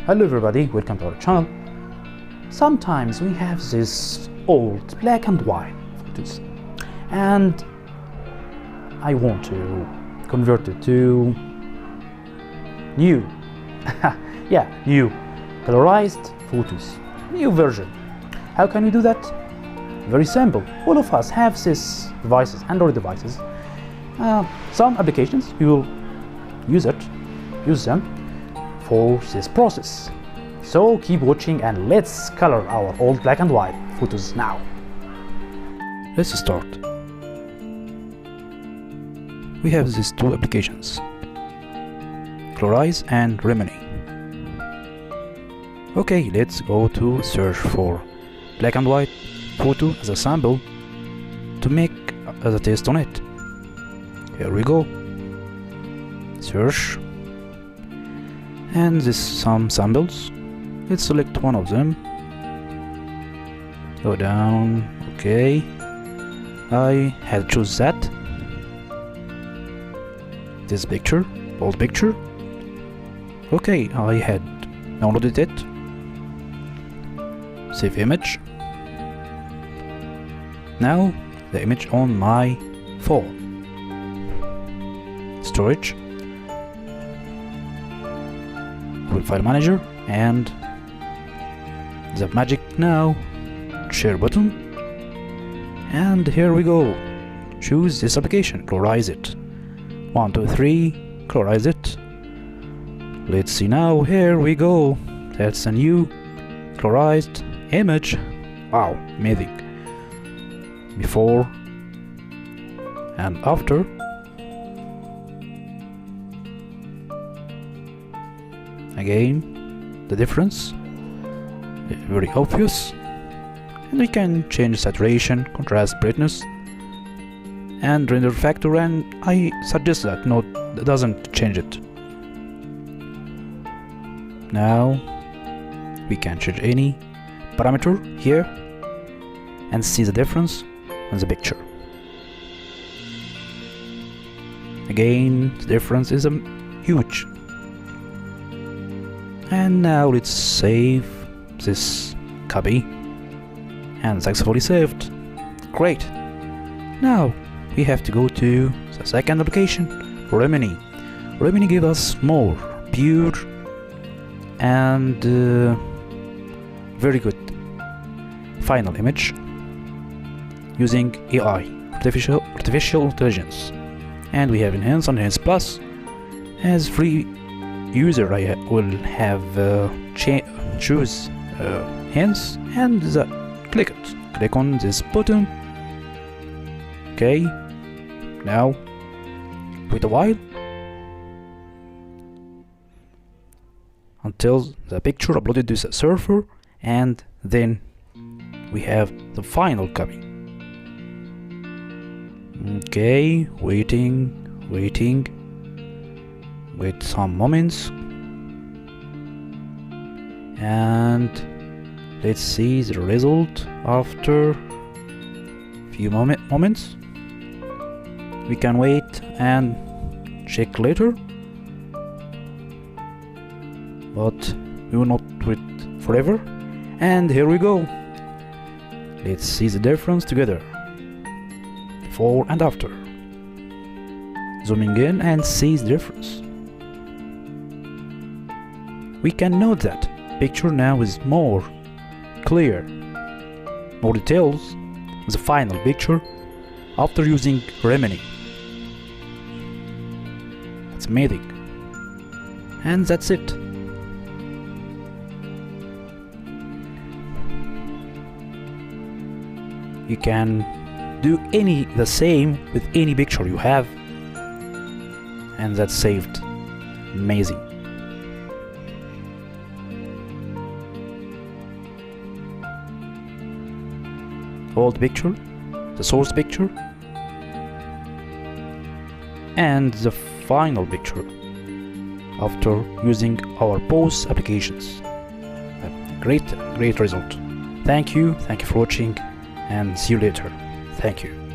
Hello everybody, welcome to our channel. Sometimes we have this old black and white photos and I want to convert it to new new colorized photos, new version. How can we do that? Very simple. All of us have these devices, Android devices. Some applications you will use them for this process. So keep watching and let's color our old black and white photos now. Let's start. We have these two applications, Colorize and Remini. Okay, let's go to search for black and white photo as a sample to make as a test on it. Here we go. Search. And this some samples. Let's select one of them. Go down. Okay. I had choose that. This picture, old picture. Okay, I had downloaded it. Save image. Now the image on my phone. Storage. File manager and the magic now share button, and here we go. Choose this application, colorize it. 1 2 3, colorize it. Let's see now. Here we go. That's a new colorized image. Wow, amazing. Before and after. Again, the difference very obvious, and we can change saturation, contrast, brightness, and render factor, and I suggest that doesn't change it. Now we can change any parameter here and see the difference in the picture. Again, the difference is huge. And now let's save this copy, and successfully saved. Great. Now we have to go to the second application, Remini. Remini gives us more pure and very good final image using AI, artificial intelligence, and we have enhance and enhance plus. As free user I will have choose hands and click on this button. Okay, now wait a while until the picture uploaded to the server, and then we have the final copy. Okay, waiting with some moments, and let's see the result after few moments. We can wait and check later, but we will not wait forever. And here we go. Let's see the difference together, before and after. Zooming in and see the difference. We can note that picture now is more clear, more details in the final picture after using Remini. That's amazing. And that's it. You can do the same with any picture you have, and that's saved. Amazing. Old picture, the source picture, and the final picture after using our both applications. A great result. Thank you for watching, and see you later. Thank you.